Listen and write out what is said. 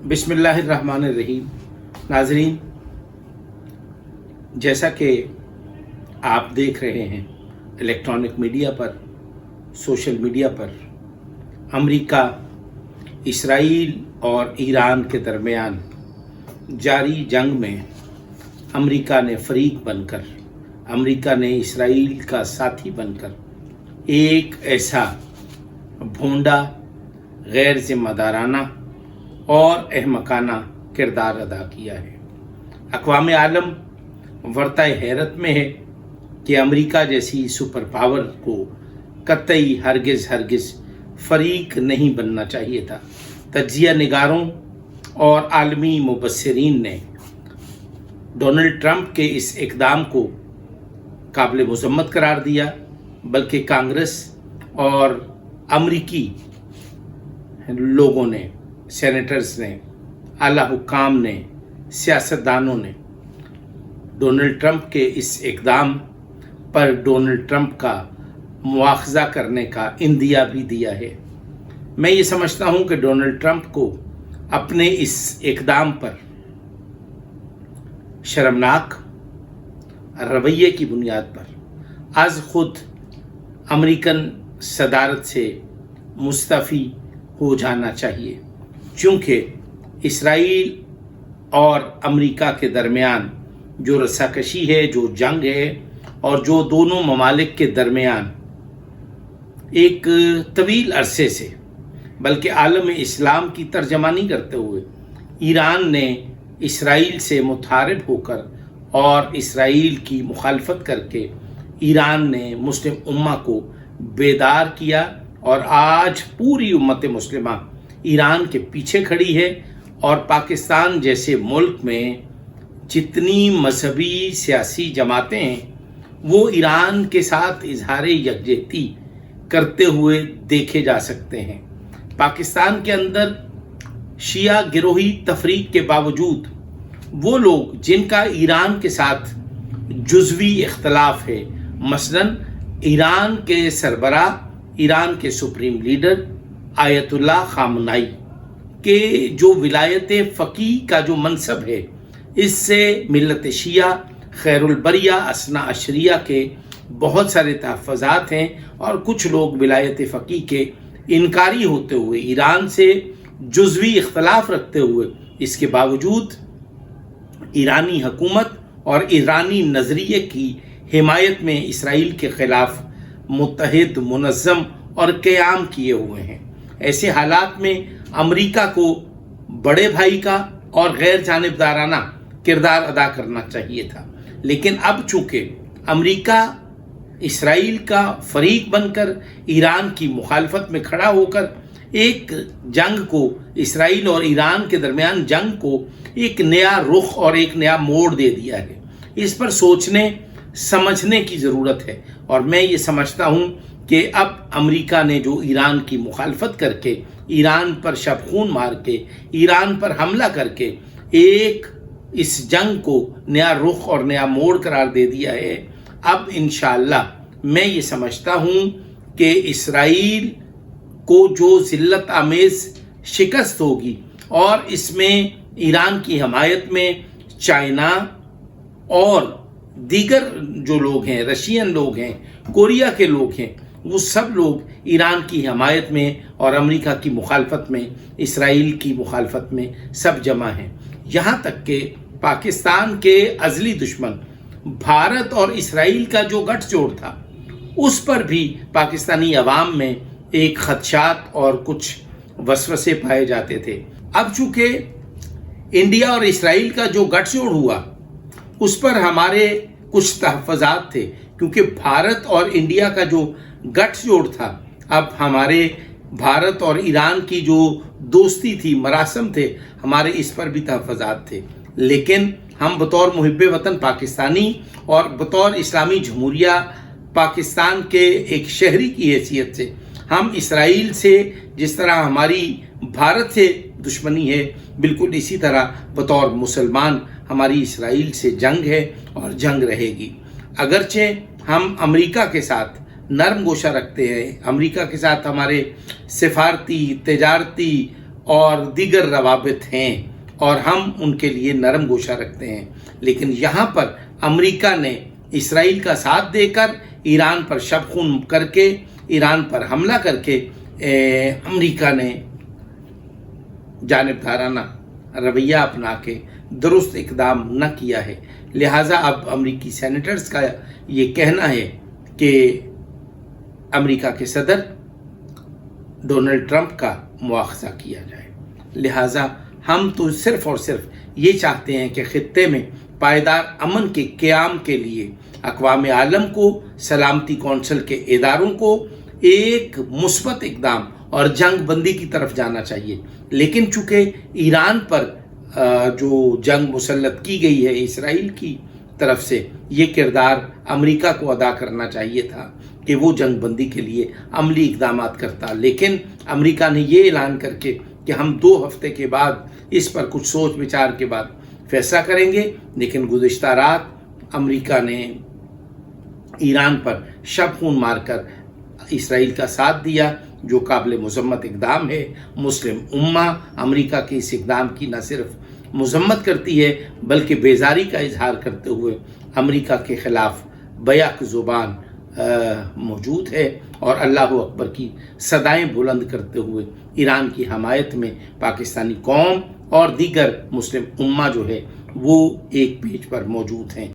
बिस्मिल्लाहिर्रहमानिर्रहीम। नाजरीन, जैसा कि आप देख रहे हैं इलेक्ट्रॉनिक मीडिया पर, सोशल मीडिया पर, अमेरिका, इसराइल और ईरान के दरमियान जारी जंग में अमेरिका ने फरीक बनकर, अमेरिका ने इसराइल का साथी बनकर एक ऐसा भोंडा, गैर जिम्मेदाराना और अहमकाना किरदार अदा किया है। अक़वाम आलम वर्ताए हैरत में है कि अमेरिका जैसी सुपर पावर को कतई हरगिज़ फरीक नहीं बनना चाहिए था। तज्जिया निगारों और आलमी मुबस्सिरीन ने डोनाल्ड ट्रंप के इस इक़दाम को काबिल मज़म्मत करार दिया, बल्कि कांग्रेस और अमरीकी लोगों ने, सेनेटर्स ने, आला हुक्काम ने, सियासतदानों ने डोनाल्ड ट्रंप के इस इक़दाम पर डोनाल्ड ट्रंप का मुआख़ज़ा करने का इंदिया भी दिया है। मैं ये समझता हूँ कि डोनाल्ड ट्रंप को अपने इस इक़दाम पर शर्मनाक रवैये की बुनियाद पर आज खुद अमेरिकन सदारत से मुस्तफ़ी हो जाना चाहिए, क्योंकि इसराइल और अमेरिका के दरमियान जो रस्साकशी है, जो जंग है और जो दोनों ममालिक के दरमियान एक तवील अरसे से, बल्कि आलम इस्लाम की तर्जमानी करते हुए ईरान ने इसराइल से मुतहारिब होकर और इसराइल की मुखालफत करके ईरान ने मुस्लिम उम्मा को बेदार किया और आज पूरी उम्मत मुस्लिमा ईरान के पीछे खड़ी है। और पाकिस्तान जैसे मुल्क में जितनी मजहबी सियासी जमातें हैं वो ईरान के साथ इजहार यकजहती करते हुए देखे जा सकते हैं। पाकिस्तान के अंदर शिया गिरोही तफरीक के बावजूद वो लोग जिनका ईरान के साथ जुज़वी इख्तलाफ है, मसलन ईरान के सरबराह, ईरान के सुप्रीम लीडर आयतुल्लाह खामनाई के जो विलायत फ़कीह का जो मनसब है, इससे मिल्लत शिया खैरुल बरिया असना अशरिया के बहुत सारे तहफ़्फ़ुज़ात हैं और कुछ लोग विलायत फ़कीह के इनकारी होते हुए, ईरान से जुज़वी इख्तलाफ रखते हुए, इसके बावजूद ईरानी हुकूमत और ईरानी नज़रिए की हिमायत में इसराइल के ख़िलाफ़ मुत्तहिद, मुनज़्ज़म और क़याम किए हुए हैं। ऐसे हालात में अमेरिका को बड़े भाई का और गैर जानिबदाराना किरदार अदा करना चाहिए था, लेकिन अब चूँकि अमेरिका इसराइल का फरीक बनकर ईरान की मुखालफत में खड़ा होकर एक जंग को, इसराइल और ईरान के दरमियान जंग को एक नया रुख और एक नया मोड़ दे दिया है। इस पर सोचने समझने की ज़रूरत है और मैं ये समझता हूँ कि अब अमेरिका ने जो ईरान की मुखालफत करके, ईरान पर शब खून मार के, ईरान पर हमला करके एक इस जंग को नया रुख और नया मोड़ करार दे दिया है, अब इंशाअल्लाह मैं ये समझता हूँ कि इसराइल को जो ज़िल्लत आमेज़ शिकस्त होगी और इसमें ईरान की हमायत में चाइना और दीगर जो लोग हैं, रशियन लोग हैं, कोरिया के लोग हैं, वो सब लोग ईरान की हमायत में और अमेरिका की मुखालफत में, इसराइल की मुखालफत में सब जमा हैं। यहाँ तक कि पाकिस्तान के अज़ली दुश्मन भारत और इसराइल का जो गठजोड़ था, उस पर भी पाकिस्तानी अवाम में एक खदशात और कुछ वसवसे पाए जाते थे। अब चूँकि इंडिया और इसराइल का जो गठजोड़ हुआ, उस पर हमारे कुछ तहफ़्फ़ुज़ात थे, क्योंकि भारत और इंडिया का जो गठजोड़ था, अब हमारे भारत और ईरान की जो दोस्ती थी, मरासम थे, हमारे इस पर भी तहफ़्फ़ुज़ात थे। लेकिन हम बतौर मुहिब्बे वतन पाकिस्तानी और बतौर इस्लामी जमहूरिया पाकिस्तान के एक शहरी की हैसियत से हम इसराइल से जिस तरह हमारी भारत से दुश्मनी है, बिल्कुल इसी तरह बतौर मुसलमान हमारी इसराइल से जंग है और जंग रहेगी। अगरचे हम अमेरिका के साथ नरम गोशा रखते हैं, अमेरिका के साथ हमारे सिफारती, तजारती اور دیگر روابط ہیں اور ہم ان کے لیے نرم گوشہ رکھتے ہیں، لیکن یہاں پر امریکہ نے اسرائیل کا ساتھ دے کر ایران پر شب خون کر کے، ایران پر حملہ کر کے امریکہ نے جانبدارانہ رویہ اپنا کے درست اقدام نہ کیا ہے۔ لہٰذا اب امریکی سینیٹرز کا یہ کہنا ہے کہ امریکہ کے صدر ڈونلڈ ٹرمپ کا مواخذہ کیا جائے۔ لہٰذا ہم تو صرف اور صرف یہ چاہتے ہیں کہ خطے میں پائیدار امن کے قیام کے لیے اقوام عالم کو، سلامتی کونسل کے اداروں کو ایک مثبت اقدام اور جنگ بندی کی طرف جانا چاہیے، لیکن چونکہ ایران پر جو جنگ مسلط کی گئی ہے اسرائیل کی طرف سے، یہ کردار امریکہ کو ادا کرنا چاہیے تھا کہ وہ جنگ بندی کے لیے عملی اقدامات کرتا، لیکن امریکہ نے یہ اعلان کر کے کہ ہم 2 ہفتے کے بعد اس پر کچھ سوچ بچار کے بعد فیصلہ کریں گے، لیکن گزشتہ رات امریکہ نے ایران پر شب خون مار کر اسرائیل کا ساتھ دیا، جو قابل مذمت اقدام ہے۔ مسلم امہ امریکہ کے اس اقدام کی نہ صرف مذمت کرتی ہے بلکہ بیزاری کا اظہار کرتے ہوئے امریکہ کے خلاف بیک زبان موجود ہے، اور اللہ اکبر کی صدائیں بلند کرتے ہوئے ایران کی حمایت میں پاکستانی قوم اور دیگر مسلم امہ جو ہے وہ ایک پیج پر موجود ہیں۔